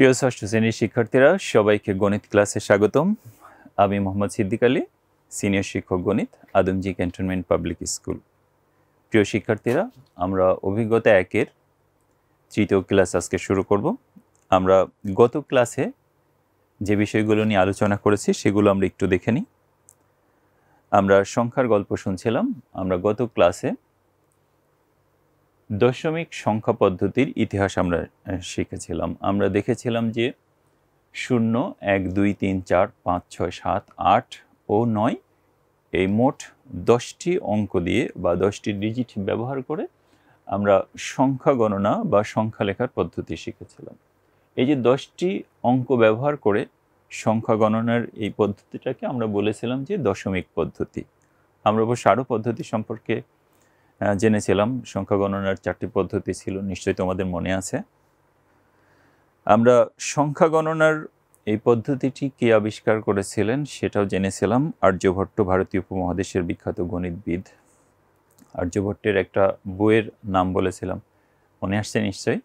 প্রিয় ষষ্ঠ শ্রেণীর শিক্ষার্থীরা সবাইকে গণিত ক্লাসে স্বাগতম। আমি মোহাম্মদ সিদ্দিক আলী, সিনিয়র শিক্ষক গণিত, আদমজী ক্যান্টনমেন্ট পাবলিক স্কুল। প্রিয় শিক্ষার্থীরা, আমরা অভিজ্ঞতা 1-এর তৃতীয় ক্লাস আজকে শুরু করব। আমরা গত ক্লাসে যে বিষয়গুলো নিয়ে আলোচনা করেছি সেগুলো আমরা একটু দেখে নিই। আমরা সংখ্যার গল্প শুনছিলাম। আমরা গত ক্লাসে দশমিক সংখ্যা পদ্ধতির ইতিহাস আমরা শিখেছিলাম। আমরা দেখেছিলাম যে 0, 1, 2, 3, 4, 5, 6, 7, 8 ও 9 এই মোট 10টি অঙ্ক দিয়ে বা 10টি ডিজিট ব্যবহার করে আমরা সংখ্যা গণনা বা সংখ্যা লেখার পদ্ধতি শিখেছিলাম। এই যে 10টি অঙ্ক ব্যবহার করে সংখ্যা গণনার এই পদ্ধতিটাকে আমরা বলেছিলাম যে দশমিক পদ্ধতি। আমরা অবশ্য আরও পদ্ধতি সম্পর্কে জেনেছিলাম। সংখ্যা গণনার 4টি পদ্ধতি ছিল, নিশ্চয়ই তোমাদের মনে আছে। আমরা সংখ্যা গণনার এই পদ্ধতিটি কে আবিষ্কার করেছিলেন সেটাও জেনেছিলাম। আর্যভট্ট, ভারতীয় উপমহাদেশের বিখ্যাত গণিতবিদ। আর্যভট্টের একটা বইয়ের নাম বলেছিলাম, মনে আসছে নিশ্চয়ই,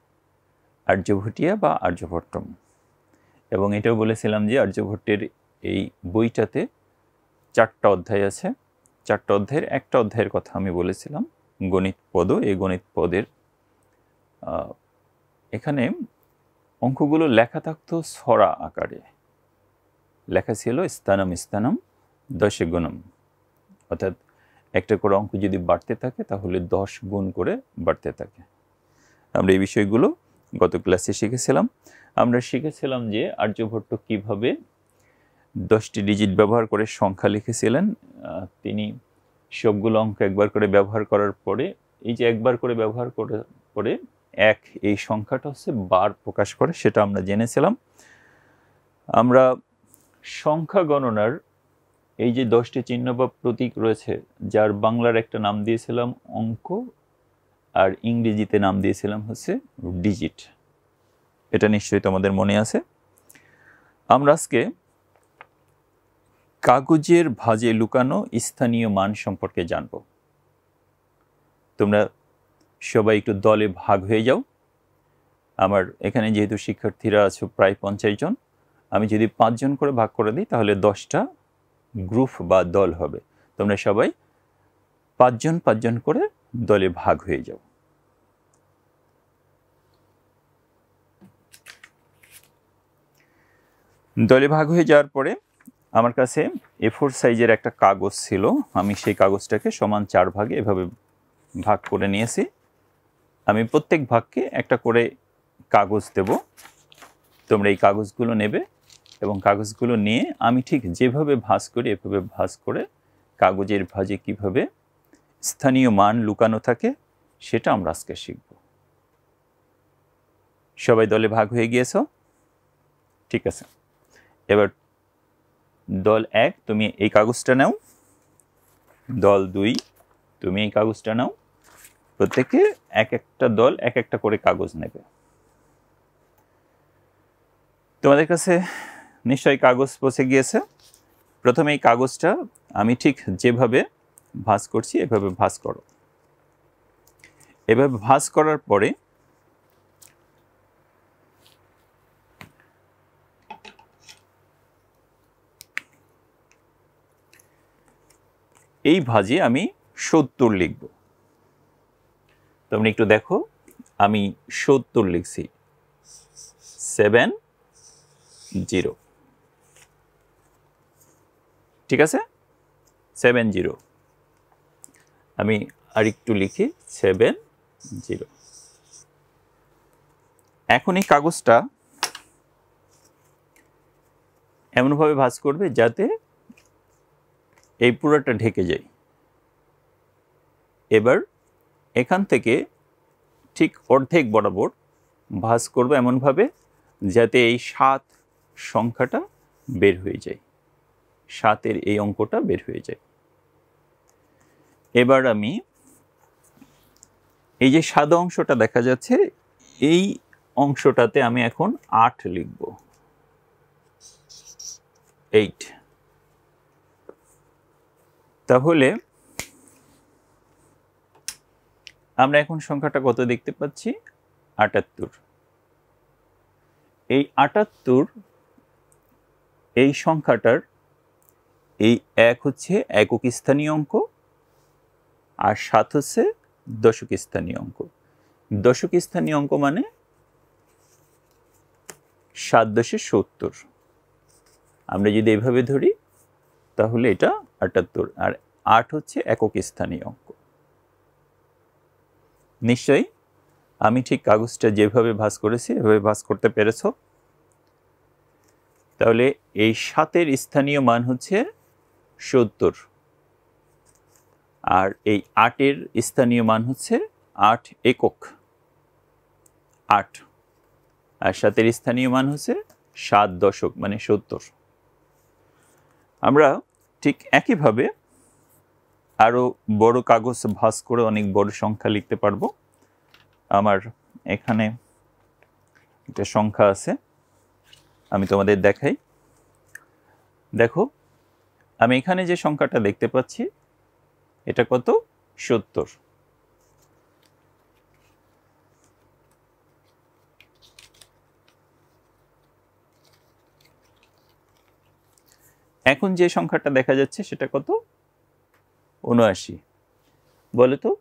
আর্যভট্টিয়া বা আর্যভট্টম। এবং এটাও বলেছিলাম যে আর্যভট্টের এই বইটাতে 4টা অধ্যায় আছে। 4টা অধ্যায়ের একটা অধ্যায়ের কথা আমি বলেছিলাম, গণিত পদ। এই গণিত পদের এখানে অঙ্কগুলো লেখা থাকতো ছড়া আকারে। লেখা ছিল স্থানম স্থানম দশে গুণম, অর্থাৎ একটা করে অঙ্ক যদি বাড়তে থাকে তাহলে 10 গুণ করে বাড়তে থাকে। আমরা এই বিষয়গুলো গত ক্লাসে শিখেছিলাম। আমরা শিখেছিলাম যে আর্যভট্ট কিভাবে 10টি ডিজিট ব্যবহার করে সংখ্যা লিখেছিলেন। তিনি সবগুলো অঙ্ক একবার করে ব্যবহার করার পরে, এই যে একবার করে ব্যবহার করে এক এই সংখ্যাটা হচ্ছে বার প্রকাশ করে, সেটা আমরা জেনেছিলাম। আমরা সংখ্যা গণনার এই যে 10টি চিহ্ন বা প্রতীক রয়েছে, যার বাংলার একটা নাম দিয়েছিলাম অঙ্ক আর ইংরেজিতে নাম দিয়েছিলাম হচ্ছে ডিজিট, এটা নিশ্চয়ই তোমাদের মনে আছে। আমরা আজকে কাগজের ভাঁজে লুকানো স্থানীয় মান সম্পর্কে জানব। তোমরা সবাই একটু দলে ভাগ হয়ে যাও। আমার এখানে যেহেতু শিক্ষার্থীরা আছো প্রায় 50 জন, আমি যদি 5 জন করে ভাগ করে দিই তাহলে 10টা গ্রুপ বা দল হবে। তোমরা সবাই 5 জন করে দলে ভাগ হয়ে যাও। দলে ভাগ হয়ে যাওয়ার পরে আমার কাছে A4 সাইজের একটা কাগজ ছিল। আমি সেই কাগজটাকে সমান 4 ভাগে এভাবে ভাগ করে নিয়েছি। আমি প্রত্যেক ভাগকে একটা করে কাগজ দেব। তোমরা এই কাগজগুলো নেবে এবং কাগজগুলো নিয়ে আমি ঠিক যেভাবে ভাঁজ করি এভাবে ভাঁজ করে কাগজের ভাঁজে কিভাবে স্থানীয় মান লুকানো থাকে সেটা আমরা আজকে শিখব। সবাই দলে ভাগ হয়ে গিয়েছো? ঠিক আছে। এবার দল 1 তুমি এই কাগজটা নাও, দল 2 তুমি এই কাগজটা নাও। প্রত্যেকে এক একটা দল এক একটা করে কাগজ নেবে। তোমাদের কাছে নিশ্চয়ই কাগজ পৌঁছে গিয়েছে। প্রথমে এই কাগজটা আমি ঠিক যেভাবে ভাঁজ করছি এভাবে ভাঁজ করো। এভাবে ভাঁজ করার পরে এই ভাঁজে আমি 70 লিখব। তোমরা একটু দেখো, আমি 70 লিখছি, 70। ঠিক আছে, 70। আমি আরেকটু লিখি 70। এখন এই কাগজটা এমনভাবে ভাঁজ করবে যাতে এই পুরোটা ঢেকে যায়। এবার এখান থেকে ঠিক অর্ধেক বরাবর ভাঁজ করবে এমনভাবে যাতে এই 7 সংখ্যাটা বের হয়ে যায়, 7-এর এই অঙ্কটা বের হয়ে যায়। এবার আমি এই যে সাদা অংশটা দেখা যাচ্ছে এই অংশটাতে আমি এখন 8 লিখব, 8। তাহলে আমরা এখন সংখ্যাটা কত দেখতে পাচ্ছি? 78। এই ৭৮ এই সংখ্যাটার এই ১ হচ্ছে একক স্থানীয় অঙ্ক, আর ৭ হচ্ছে দশক স্থানীয় অঙ্ক। দশক স্থানীয় অঙ্ক মানে ৭×৭০। আমরা যদি এভাবে ধরি তাহলে এটা ৭৮, আর ৮ হচ্ছে একক স্থানীয় অঙ্ক। নিশ্চয়ই আমি ঠিক কাগজটা যেভাবে ভাঁজ করেছি এভাবে ভাঁজ করতে পেরেছ। তাহলে এই ৭-এর স্থানীয় মান হচ্ছে ৭০, আর এই ৮-এর স্থানীয় মান হচ্ছে ৮ একক ৮, আর ৭-এর স্থানীয় মান হচ্ছে ৭ দশক মানে ৭০। আমরা ঠিক একইভাবে আরও বড় কাগজ ভাঁজ করে অনেক বড় সংখ্যা লিখতে পারবো। আমার এখানে একটা সংখ্যা আছে, আমি তোমাদের দেখাই। দেখো, আমি এখানে যে সংখ্যাটা দেখতে পাচ্ছি এটা কত? ৭০। এখন যে সংখ্যাটা দেখা যাচ্ছে সেটা কত? ৭৯। বলো তো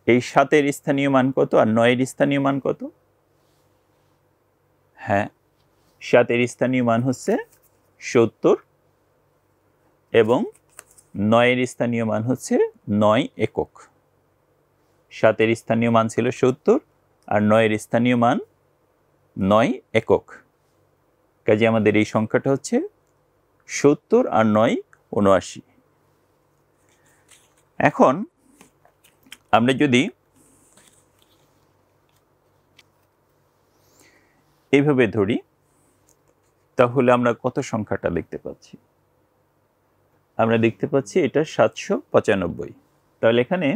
এই ৭-এর স্থানীয় মান কত আর ৯-এর স্থানীয় মান কত? হ্যাঁ, ৭-এর স্থানীয় মান হচ্ছে ৭০ এবং ৯-এর স্থানীয় মান হচ্ছে ৯ একক। ৭-এর স্থানীয় মান ছিল ৭০ আর ৯-এর স্থানীয় মান ৯ একক। কাজে আমাদের এই সংখ্যাটা হচ্ছে ৭০ আর ৯ ৭৯। এখন আমরা যদি এইভাবে ধরি তাহলে আমরা কত সংখ্যাটা দেখতে পাচ্ছি? আমরা দেখতে পাচ্ছি এটা ৭৯৫। তাহলে এখানে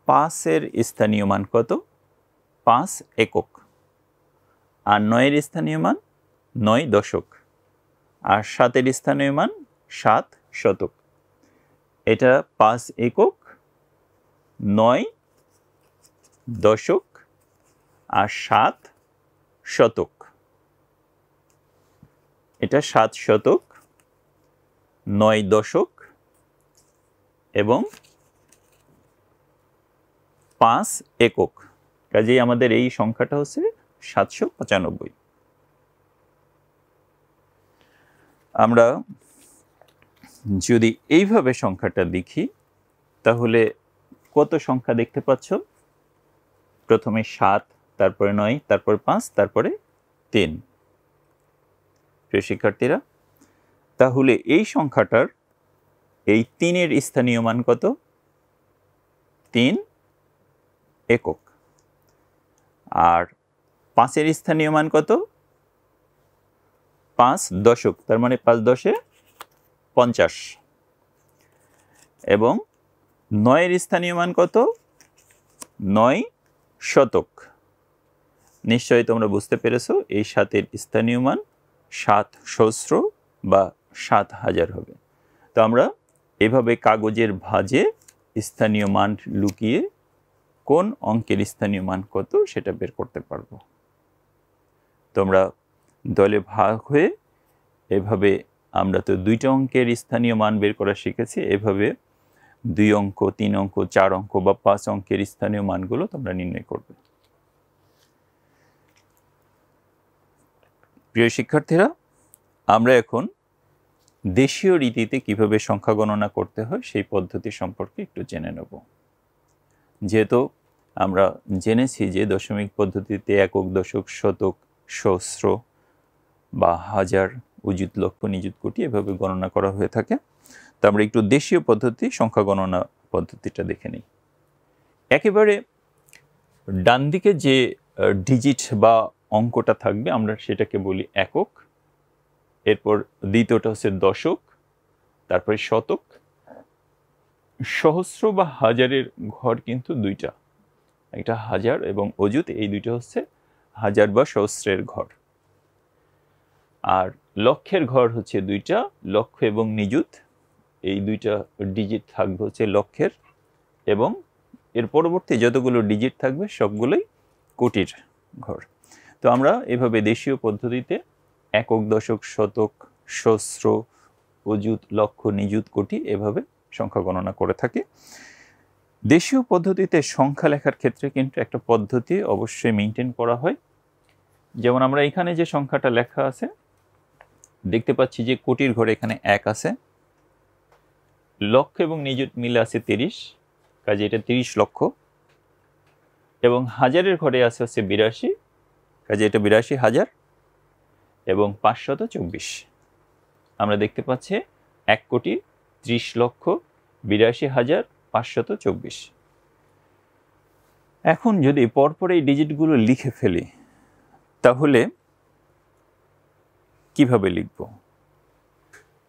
৫-এর স্থানীয় মান কত? ৫ একক, আর ৯-এর স্থানীয় মান ৯ দশক, আর ৭-এর স্থানীয় মান ৭ শতক। এটা ৫ একক, ৯ দশক আর ৭ শতক। এটা ৭ শতক, ৯ দশক এবং ৫ একক। কাজেই আমাদের এই সংখ্যাটা হচ্ছে ৭৯৫। আমরা যদি এইভাবে সংখ্যাটা দেখি তাহলে কত সংখ্যা দেখতে পাচ্ছ? প্রথমে ৭, তারপরে ৯, তারপরে ৫, তারপরে ৩। প্রিয় শিক্ষার্থীরা, তাহলে এই সংখ্যাটার এই ৩-এর স্থানীয় মান কত? ৩ একক। আর ৫-এর স্থানীয় মান কত? ৫ দশক, তার মানে ৫ দশে ৫০। এবং ৯-এর স্থানীয় মান কত? ৯ শতক। নিশ্চয়ই তোমরা বুঝতে পেরেছো এই ৭-এর স্থানীয় মান ৭ সহস্র বা ৭,০০০ হবে। তো আমরা এভাবে কাগজের ভাঁজে স্থানীয় মান লুকিয়ে কোন অঙ্কের স্থানীয় মান কত সেটা বের করতে পারবো। তোমরা দলে ভাগ হয়ে এভাবে, আমরা তো ২টা অঙ্কের স্থানীয় মান বের করা শিখেছি, এভাবে ২ অঙ্ক, ৩ অঙ্ক, ৪ অঙ্ক বা ৫ অঙ্কের স্থানীয় মানগুলো তোমরা নির্ণয় করবে। প্রিয় শিক্ষার্থীরা, আমরা এখন দেশীয় রীতিতে কিভাবে সংখ্যা গণনা করতে হয় সেই পদ্ধতি সম্পর্কে একটু জেনে নেব। যেহেতু আমরা জেনেছি যে দশমিক পদ্ধতিতে একক, দশক, শতক, সহস্র বা হাজার, অযুত, লক্ষ, নিযুত, কোটি এভাবে গণনা করা হয়ে থাকে, তো আমরা একটু দেশীয় পদ্ধতি সংখ্যা গণনা পদ্ধতিটা দেখে নিই। একেবারে ডান দিকে যে ডিজিট বা অঙ্কটা থাকবে আমরা সেটাকে বলি একক, এরপর দ্বিতীয়টা হচ্ছে দশক, তারপরে শতক। সহস্র বা হাজারের ঘর কিন্তু দুইটা, একটা হাজার এবং অযুত, এই দুইটা হচ্ছে হাজার বা সহস্রের ঘর। আর লক্ষের ঘর হচ্ছে দুইটা, লক্ষ এবং নিযুত, এই দুইটা ডিজিট থাকবে হচ্ছে লক্ষের, এবং এর পরবর্তী যতগুলো ডিজিট থাকবে সবগুলোই কোটির ঘর। তো আমরা এভাবে দেশীয় পদ্ধতিতে একক, দশক, শতক, সহস্র, অযুত, লক্ষ, নিযুত, কোটি এভাবে সংখ্যা গণনা করে থাকি। দেশীয় পদ্ধতিতে সংখ্যা লেখার ক্ষেত্রে কিন্তু একটা পদ্ধতি অবশ্যই মেনটেন করা হয়। যেমন আমরা এখানে যে সংখ্যাটা লেখা আছে দেখতে পাচ্ছি যে কোটির ঘরে এখানে 1 আছে, লক্ষ এবং নিযুত মিলে আছে 30, কাজে এটা 30 লক্ষ, এবং হাজারের ঘরে আছে হচ্ছে 82, কাজে এটা 82,000, এবং 524। আমরা দেখতে পাচ্ছি 1,30,82,524। এখন যদি পরপর এই ডিজিটগুলো লিখে ফেলি তাহলে কিভাবে লিখব?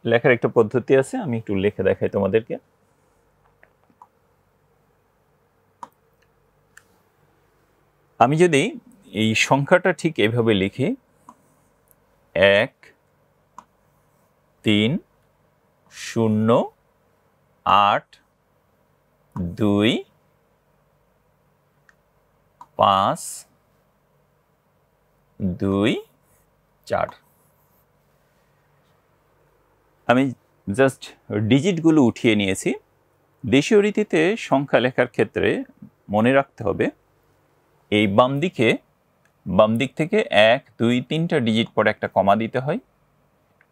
লেখার একটা পদ্ধতি আছে, আমি একটু লিখে দেখাই তোমাদেরকে। আমি যদি এই সংখ্যাটা ঠিক এভাবে লিখি 1 3 0 8 2 5 2 4, আমি জাস্ট ডিজিটগুলো উঠিয়ে নিয়েছি। দেশীয় রীতিতে সংখ্যা লেখার ক্ষেত্রে মনে রাখতে হবে এই বাম দিক থেকে 1 2 3টা ডিজিট পরে একটা কমা দিতে হয়,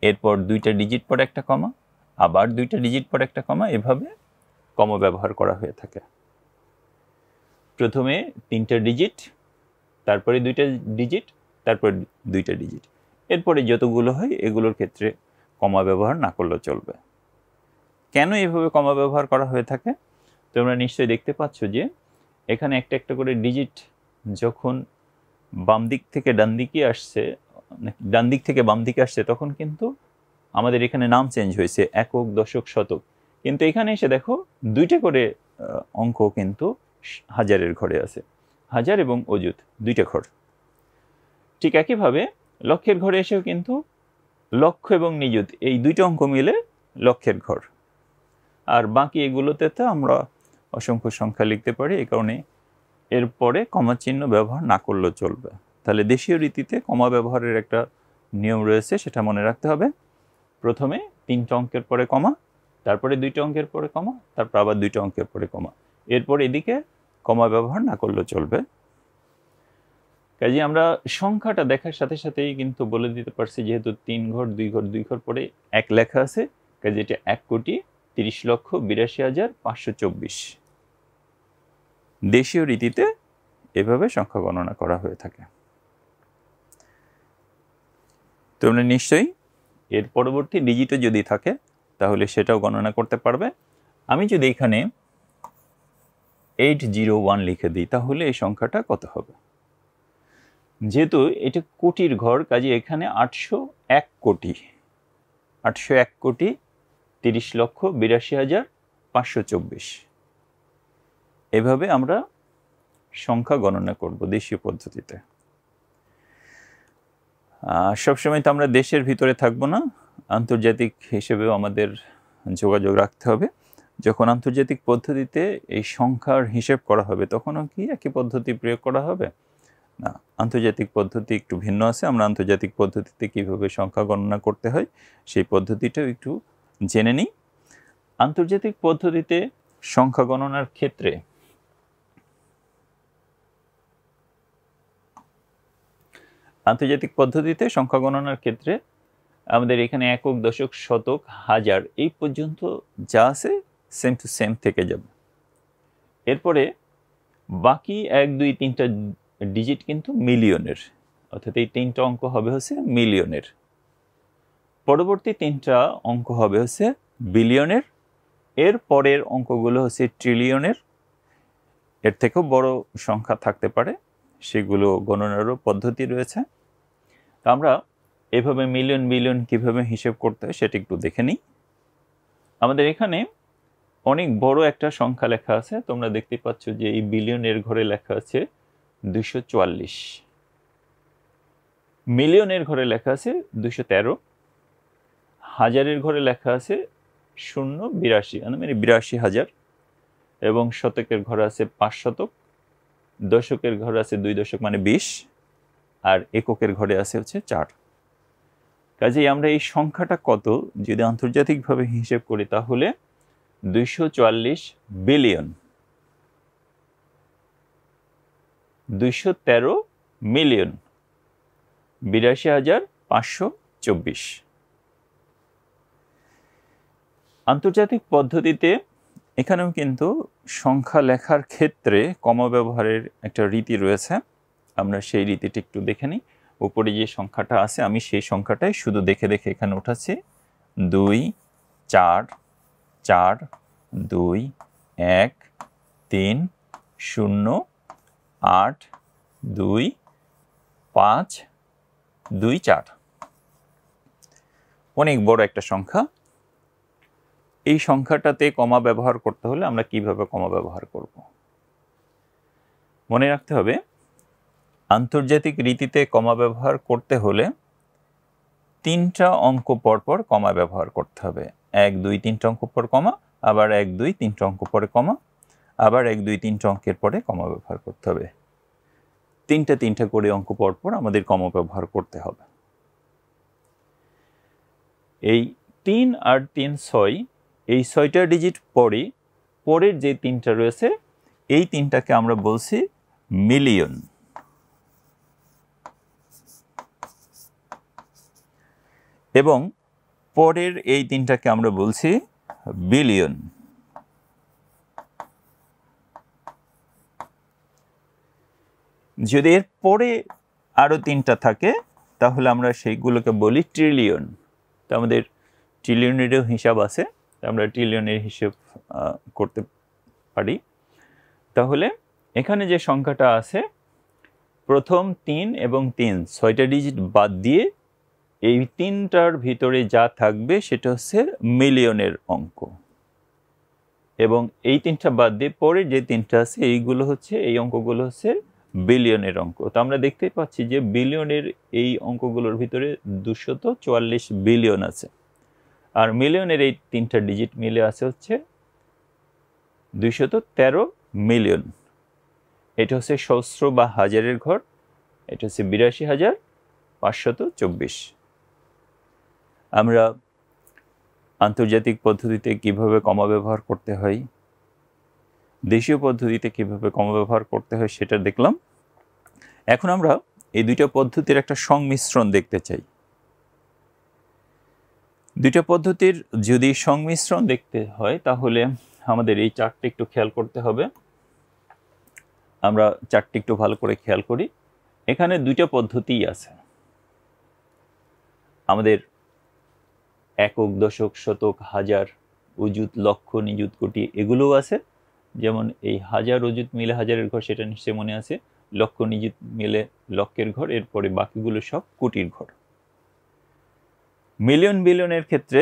এরপর 2টা ডিজিট পরে একটা কমা, আবার 2টা ডিজিট পরে একটা কমা, এভাবে কমা ব্যবহার করা হয়ে থাকে। প্রথমে 3টা ডিজিট, তারপরে 2টা ডিজিট, তারপর 2টা ডিজিট, এরপরে যতগুলো হয় এগুলোর ক্ষেত্রে কমা ব্যবহার না করলেও চলবে। কেন এভাবে কমা ব্যবহার করা হয়ে থাকে? তোমরা নিশ্চয়ই দেখতে পাচ্ছ যে এখানে একটা একটা করে ডিজিট যখন বাম দিক থেকে ডান দিকে আসছে, ডান দিক থেকে বাম দিকে আসছে, তখন কিন্তু আমাদের এখানে নাম চেঞ্জ হয়েছে একক, দশক, শতক, কিন্তু এখানে এসে দেখো 2টা করে অঙ্ক কিন্তু হাজারের ঘরে আছে, হাজার এবং অযুত 2টা ঘর। ঠিক একইভাবে লক্ষের ঘরে এসেও কিন্তু লক্ষ এবং নিযুত এই 2টা অঙ্ক মিলে লক্ষের ঘর। আর বাকি এগুলোতে তো আমরা অসংখ্য সংখ্যা লিখতে পারি, এই কারণে এরপরে কমা চিহ্ন ব্যবহার না করলেও চলবে। তাহলে দেশীয় রীতিতে কমা ব্যবহারের একটা নিয়ম রয়েছে, সেটা মনে রাখতে হবে। প্রথমে 3টা অঙ্কের পরে কমা, তারপরে 2টা অঙ্কের পরে কমা, তারপর আবার 2টা অঙ্কের পরে কমা, এরপর এদিকে কমা ব্যবহার না করলেও চলবে। কাজে আমরা সংখ্যাটা দেখার সাথে সাথেই কিন্তু বলে দিতে পারছি, যেহেতু 3 ঘর 2 ঘর 2 ঘর পরে 1 লেখা আছে, কাজে এটা 1,30,82,524। দেশীয় রীতিতে এভাবে সংখ্যা গণনা করা হয়ে থাকে। তোমরা নিশ্চয়ই এর পরবর্তী ডিজিটও যদি থাকে তাহলে সেটাও গণনা করতে পারবে। আমি যদি এখানে 801 লিখে দিই তাহলে এই সংখ্যাটা কত হবে? যেহেতু এটা কোটির ঘর, কাজে এখানে 801 কোটি, 801 কোটি 30,82,524। এভাবে আমরা সংখ্যা গণনা করব দেশীয় পদ্ধতিতে। সবসময় তো আমরা দেশের ভিতরে থাকবো না, আন্তর্জাতিক হিসেবেও আমাদের যোগাযোগ রাখতে হবে। যখন আন্তর্জাতিক পদ্ধতিতে এই সংখ্যার হিসেব করা হবে তখনও কি একই পদ্ধতি প্রয়োগ করা হবে? না, আন্তর্জাতিক পদ্ধতি একটু ভিন্ন আছে। আমরা আন্তর্জাতিক পদ্ধতিতে কিভাবে সংখ্যা গণনা করতে হয় সেই পদ্ধতিটাও একটু জেনে নিই। আন্তর্জাতিক পদ্ধতিতে সংখ্যা গণনার ক্ষেত্রে সংখ্যা গণনার ক্ষেত্রে আমাদের এখানে একক, দশক, শতক, হাজার এই পর্যন্ত যা আছে সেম টু সেম থেকে যাবে। এরপরে বাকি 1 2 3টা ডিজিট কিন্তু মিলিয়নের, অর্থাৎ এই 3টা অঙ্ক হবে হচ্ছে মিলিয়নের। পরবর্তী 3টা অঙ্ক হবে হচ্ছে বিলিয়নের। এর পরের অঙ্কগুলো হচ্ছে ট্রিলিয়নের। এর থেকেও বড় সংখ্যা থাকতে পারে, সেগুলো গণনারও পদ্ধতি রয়েছে। তো আমরা এভাবে মিলিয়ন বিলিয়ন কিভাবে হিসেব করতে হয় সেটা একটু দেখে নিই। আমাদের এখানে অনেক বড় একটা সংখ্যা লেখা আছে, তোমরা দেখতে পাচ্ছ যে এই বিলিয়নের ঘরে লেখা আছে 244, মিলিয়নের ঘরে লেখা আছে 213, হাজারের ঘরে লেখা আছে 082 মানে 82,000, এবং শতকের ঘরে আছে 5 শতক, দশকের ঘরে আছে 2 দশক মানে 20, আর এককের ঘরে আছে হচ্ছে 4। কাজেই আমরা এই সংখ্যাটা কত যদি আন্তর্জাতিকভাবে হিসেব করি তাহলে 244 বিলিয়ন 213 মিলিয়ন 82,524। আন্তর্জাতিক পদ্ধতিতে এখানেও কিন্তু সংখ্যা লেখার ক্ষেত্রে কমা ব্যবহারের একটা রীতি রয়েছে। আমরা সেই রীতিটি একটু দেখে নিই। উপরে যে সংখ্যাটা আছে আমি সেই সংখ্যাটাই শুধু দেখে দেখে এখানে উঠাচ্ছি। 2 4 4 2 1 3 0 8 2 5 2 4। অনেক বড় একটা সংখ্যা। এই সংখ্যাটাতে কমা ব্যবহার করতে হলে আমরা কিভাবে কমা ব্যবহার করব? মনে রাখতে হবে আন্তর্জাতিক রীতিতে কমা ব্যবহার করতে হলে 3টা অঙ্ক পরপর কমা ব্যবহার করতে হবে। 1 2 3টা অঙ্ক পর কমা, আবার 1 2 3টা অঙ্ক পরে কমা, আবার 1 2 3টা অঙ্কের পরে কমা ব্যবহার করতে হবে। 3টা করে অঙ্ক পরপর আমাদের কমা ব্যবহার করতে হবে। এই 3 আর 3 6, এই 6টা ডিজিট পরে পরের যে 3টা রয়েছে এই 3টাকে আমরা বলছি মিলিয়ন। এবং পরের এই 3টাকে আমরা বলছি বিলিয়ন। যদি এর পরে আরো 3টা থাকে তাহলে আমরা সেইগুলোকে বলি ট্রিলিয়ন। তো আমাদের ট্রিলিয়নেরও হিসাব আছে, আমরা ট্রিলিয়নের হিসাব করতে পারি। তাহলে এখানে যে সংখ্যাটা আছে প্রথম 3 এবং 3 6টা ডিজিট বাদ দিয়ে এই 3টার ভিতরে যা থাকবে সেটা হচ্ছে মিলিয়নের অঙ্ক, এবং এই 3টা বাদ দিয়ে পরে যে 3টা আছে এইগুলো হচ্ছে, এই অঙ্কগুলো হচ্ছে বিলিয়নের অঙ্ক। তো আমরা দেখতেই পাচ্ছি যে বিলিয়নের এই অঙ্কগুলোর ভিতরে 244 বিলিয়ন আছে, আর মিলিয়নের এই 3টা ডিজিট মিলে আছে হচ্ছে 213 মিলিয়ন। এটা হচ্ছে সহস্র বা হাজারের ঘর, এটা হচ্ছে 82,524। আমরা আন্তর্জাতিক পদ্ধতিতে কিভাবে কমা ব্যবহার করতে হয়, দেশীয় পদ্ধতিতে কিভাবে কমা ব্যবহার করতে হয় সেটা দেখলাম। এখন আমরা এই দুইটা পদ্ধতির একটা সংমিশ্রণ দেখতে চাই। দুইটা পদ্ধতির যদি সংমিশ্রণ দেখতে হয় তাহলে আমাদের এই চার্টটা একটু খেয়াল করতে হবে। আমরা চার্টটা একটু ভালো করে খেয়াল করি। এখানে দুইটা পদ্ধতিই আছে। আমাদের একক, দশক, শতক, হাজার, অযুত, লক্ষ, নিযুত, কোটি এগুলোও আছে। যেমন এই হাজার অযুত মিলে হাজারের ঘর, সেটা নিশ্চয় মনে আছে। লক্ষ নিযুত মিলে লক্ষের ঘর, এরপরে বাকিগুলো সব কোটির ঘর। মিলিয়ন বিলিয়নের ক্ষেত্রে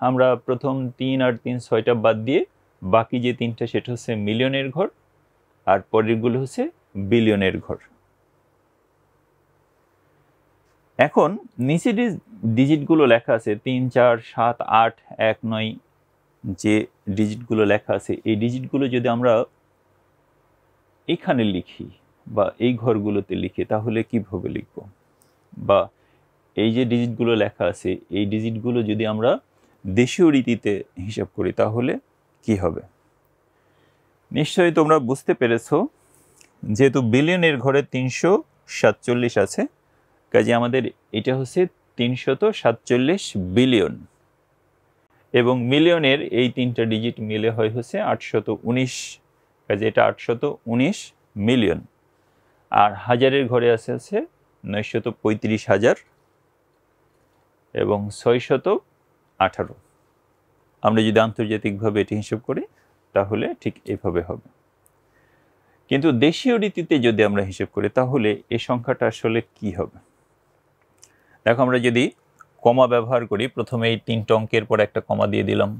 আমরা প্রথম 3 আর 3 6টা বাদ দিয়ে বাকি যে 3টা সেটা হচ্ছে মিলিয়নের ঘর, আর পরেরগুলো হচ্ছে বিলিয়নের ঘর। এখন নিচে ডিজিটগুলো লেখা আছে 3 4 7 8 1 9, যে ডিজিটগুলো লেখা আছে এই ডিজিটগুলো যদি আমরা এখানে লিখি বা এই ঘরগুলোতে লিখি তাহলে কিভাবে লিখব? বা এই যে ডিজিটগুলো লেখা আছে এই ডিজিটগুলো যদি আমরা দেশীয় রীতিতে হিসাব করি তাহলে কি হবে? নিশ্চয়ই তোমরা বুঝতে পেরেছো, যেহেতু বিলিয়নের ঘরে 347 আছে, কাজে আমাদের এটা হচ্ছে 347 বিলিয়ন, এবং মিলিয়নের এই 3টা ডিজিট মিলে হয় হচ্ছে 819, কাজে এটা 819 মিলিয়ন। আর হাজারের ঘরে আছে 935,000 এবং 618। আমরা যদি আন্তর্জাতিকভাবে এটি হিসাব করি তাহলে ঠিক এভাবে হবে। কিন্তু দেশীয় রীতিতে যদি আমরা হিসাব করি তাহলে এই সংখ্যাটা আসলে কি হবে? দেখো, আমরা যদি কমা ব্যবহার করি, প্রথমে এই 3টা অঙ্কের পর একটা কমা দিয়ে দিলাম,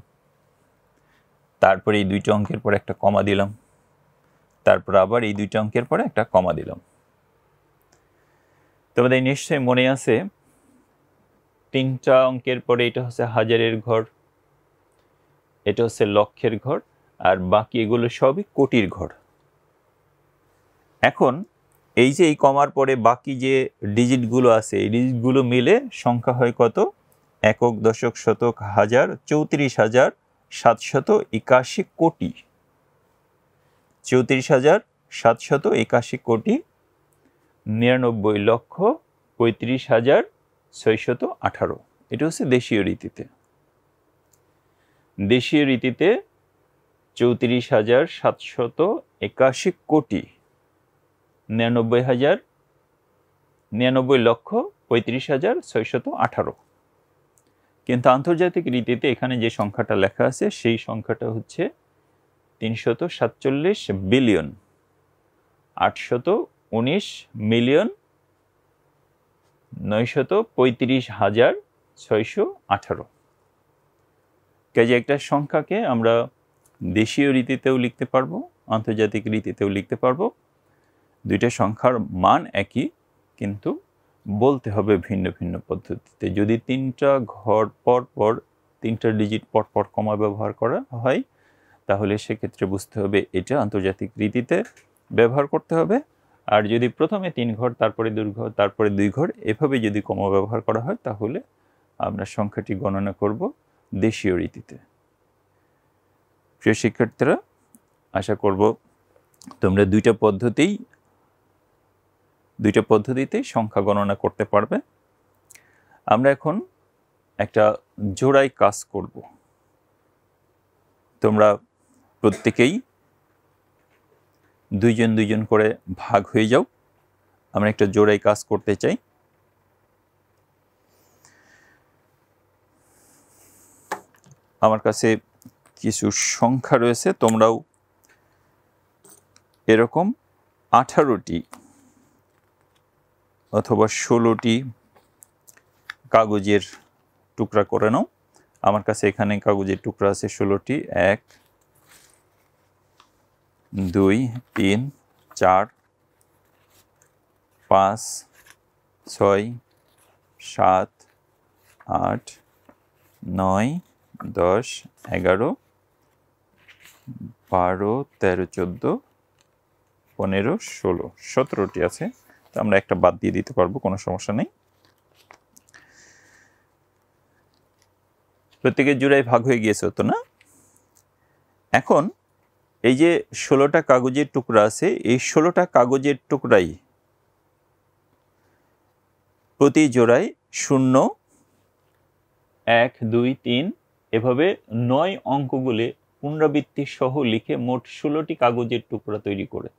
তারপরে এই 2টা অঙ্কের পর একটা কমা দিলাম, তারপর আবার এই 2টা অঙ্কের পরে একটা কমা দিলাম। তোমাদের নিশ্চয়ই মনে আছে 3টা অঙ্কের পরে এটা হচ্ছে হাজারের ঘর, এটা হচ্ছে লক্ষের ঘর, আর বাকি এগুলো সবই কোটির ঘর। এখন এই যে এই কমার পরে বাকি যে ডিজিটগুলো আছে এই ডিজিটগুলো মিলে সংখ্যা হয় কত? একক, দশক, শতক, হাজার, 34,781 কোটি। 34,781 কোটি 99,35,618। এটা হচ্ছে দেশীয় রীতিতে। দেশীয় রীতিতে 34,781 কোটি 99,35,618। কিন্তু আন্তর্জাতিক রীতিতে এখানে যে সংখ্যাটা লেখা আছে সেই সংখ্যাটা হচ্ছে 347 বিলিয়ন 819 মিলিয়ন 935,618। কাজে একটা সংখ্যাকে আমরা দেশীয় রীতিতেও লিখতে পারবো, আন্তর্জাতিক রীতিতেও লিখতে পারবো। দুইটা সংখ্যার মান একই, কিন্তু বলতে হবে ভিন্ন ভিন্ন পদ্ধতিতে। যদি তিনটা ঘর পর পর, তিনটা ডিজিট পর পর কমা ব্যবহার করা হয়, তাহলে সেক্ষেত্রে বুঝতে হবে এটা আন্তর্জাতিক রীতিতে ব্যবহার করতে হবে। আর যদি প্রথমে 3 ঘর, তারপরে 2 ঘর, তারপরে 2 ঘর, এভাবে যদি কমা ব্যবহার করা হয়, তাহলে আমরা সংখ্যাটি গণনা করব দেশীয় রীতিতে। প্রিয় শিক্ষার্থীরা, আশা করব তোমরা দুইটা পদ্ধতিতেই সংখ্যা গণনা করতে পারবে। আমরা এখন একটা জোড়ায় কাজ করব। তোমরা প্রত্যেকেই দুইজন করে ভাগ হয়ে যাও। আমরা একটা জোড়ায় কাজ করতে চাই। আমার কাছে কিছু সংখ্যা রয়েছে, তোমরাও এরকম 18টি অথবা 16টি কাগজের টুকরা করে নাও। আমার কাছে এখানে কাগজের টুকরা আছে 16টি। 1 2 3 4 5 6 7 8 9 10 11 12 13 14 15 16 17টি আছে। তো আমরা একটা বাদ দিয়ে দিতে পারবো, কোনো সমস্যা নেই। প্রত্যেকের জোড়ায় ভাগ হয়ে গিয়েছে তো না? এখন এই যে 16টা কাগজের টুকরা আছে, এই 16টা কাগজের টুকরাই প্রতি জোড়ায় 0 1 2 3 এভাবে 9 অঙ্কগুলি পুনরাবৃত্তি সহ লিখে মোট 16টি কাগজের টুকরা তৈরি করে।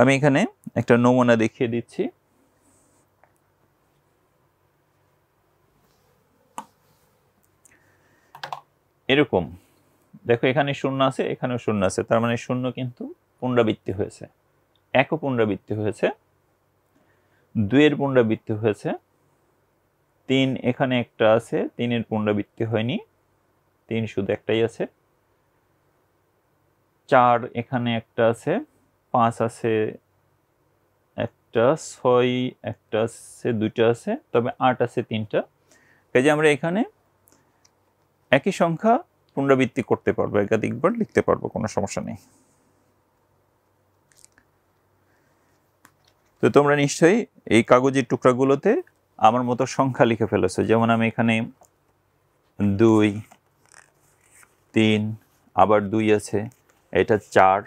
আমি এখানে একটা নমুনা দেখিয়ে দিচ্ছি। এরকম দেখো, এখানে 0 আছে, এখানেও 0 আছে, তার মানে 0 কিন্তু পুনরাবৃত্তি হয়েছে। 1ও পুনরাবৃত্তি হয়েছে, 2 এর পুনরাবৃত্তি হয়েছে, 3 এখানে একটা আছে, 3 এর পুনরাবৃত্তি হয়নি, 3 শুধু একটাই আছে। 4 এখানে একটা আছে, 5 আছে একটা, 6 একটা আছে, 2টা আছে, তবে 8 আছে 3টা। কাজে আমরা এখানে একই সংখ্যা পুনরাবৃত্তি করতে পারবো, একাধিকবার লিখতে পারবো, কোনো সমস্যা নেই। তো তোমরা নিশ্চয়ই এই কাগজের টুকরাগুলোতে আমার মতো সংখ্যা লিখে ফেলেছো। যেমন আমি এখানে 2 3, আবার 2 আছে, এটা 4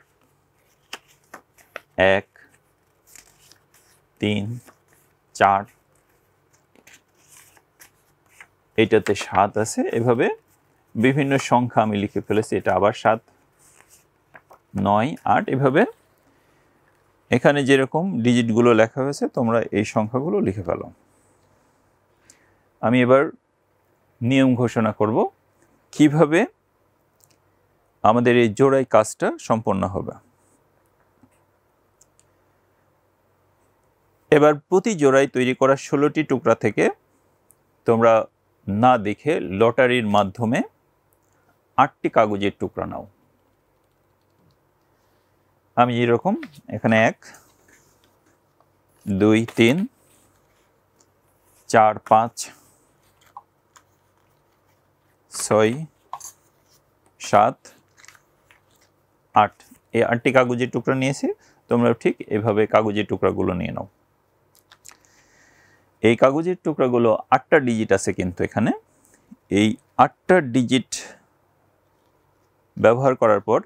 1 3 4, এটাতে 7 আছে। এভাবে বিভিন্ন সংখ্যা আমি লিখে ফেলেছি। এটা আবার 7 9 8, এভাবে এখানে যেরকম ডিজিটগুলো লেখা হয়েছে তোমরা এই সংখ্যাগুলো লিখে ফেলো। আমি এবার নিয়ম ঘোষণা করব কিভাবে আমাদের এই জোড়াই কাজটা সম্পন্ন হবে। এবার প্রতি জোড়ায় তৈরি করা 16টি টুকরা থেকে তোমরা না দেখে লটারির মাধ্যমে 8টি কাগজের টুকরা নাও। আমি যেরকম এখানে 1 2 3 4 5 6 7 8, এই 8টি কাগজের টুকরা নিয়েছি। তোমরা ঠিক এভাবে কাগজের টুকরাগুলো নিয়ে নাও। এই কাগজের টুকরাগুলো 8টা ডিজিট আছে, কিন্তু এখানে এই 8টা ডিজিট ব্যবহার করার পর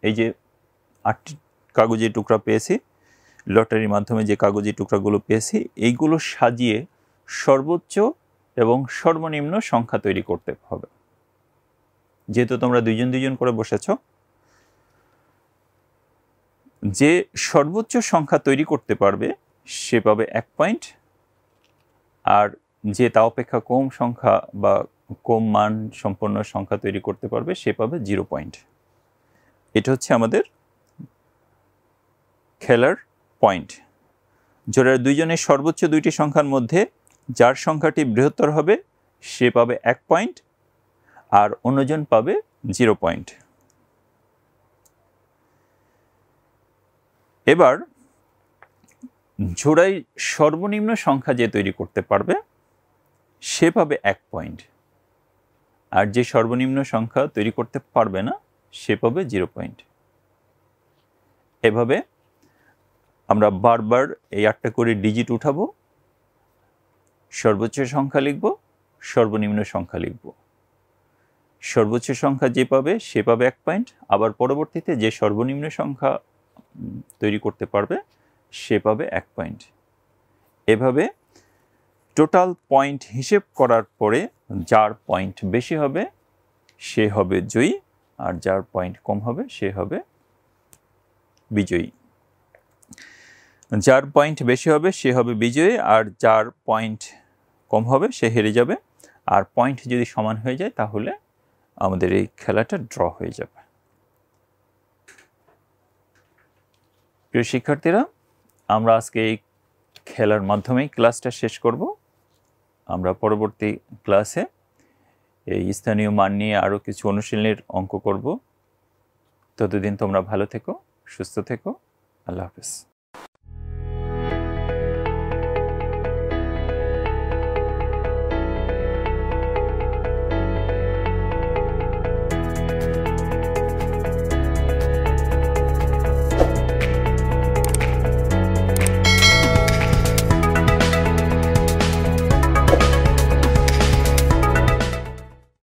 এই যে 8টি কাগজের টুকরা পেয়েছি, লটারির মাধ্যমে যে কাগজের টুকরাগুলো পেয়েছি, এইগুলো সাজিয়ে সর্বোচ্চ এবং সর্বনিম্ন সংখ্যা তৈরি করতে হবে। যেহেতু তোমরা দুইজন দুইজন করে বসেছ, যে সর্বোচ্চ সংখ্যা তৈরি করতে পারবে সে পাবে 1 পয়েন্ট, আর যে তা অপেক্ষা কম সংখ্যা বা কম মান সম্পন্ন সংখ্যা তৈরি করতে পারবে সে পাবে 0 পয়েন্ট। এটা হচ্ছে আমাদের খেলার পয়েন্ট। জোড়ার দুইজনের সর্বোচ্চ দুইটি সংখ্যার মধ্যে যার সংখ্যাটি বৃহত্তর হবে সে পাবে 1 পয়েন্ট, আর অন্যজন পাবে 0 পয়েন্ট। এবার জোড়ায় সর্বনিম্ন সংখ্যা যে তৈরি করতে পারবে সে পাবে 1 পয়েন্ট, আর যে সর্বনিম্ন সংখ্যা তৈরি করতে পারবে না সে পাবে 0 পয়েন্ট। এভাবে আমরা বারবার এই 8টা করে ডিজিট উঠাবো, সর্বোচ্চ সংখ্যা লিখব, সর্বনিম্ন সংখ্যা লিখব। সর্বোচ্চ সংখ্যা যে পাবে সে পাবে 1 পয়েন্ট, আবার পরবর্তীতে যে সর্বনিম্ন সংখ্যা তৈরি করতে পারবে সে পাবে 1 পয়েন্ট। এভাবে টোটাল পয়েন্ট হিসেব করার পরে যার পয়েন্ট বেশি হবে সে হবে জয়ী, আর যার পয়েন্ট কম হবে সে হবে বিজয়ী। যার পয়েন্ট বেশি হবে সে হবে বিজয়ী, আর যার পয়েন্ট কম হবে সে হেরে যাবে। আর পয়েন্ট যদি সমান হয়ে যায় তাহলে আমাদের এই খেলাটা ড্র হয়ে যাবে। প্রিয় শিক্ষার্থীরা, আমরা আজকে এই খেলার মাধ্যমেই ক্লাসটা শেষ করব। আমরা পরবর্তী ক্লাসে এই স্থানীয় মান নিয়ে আরও কিছু অনুশীলনের অঙ্ক করব। ততদিন তোমরা ভালো থেকো, সুস্থ থেকো। আল্লাহ হাফেজ।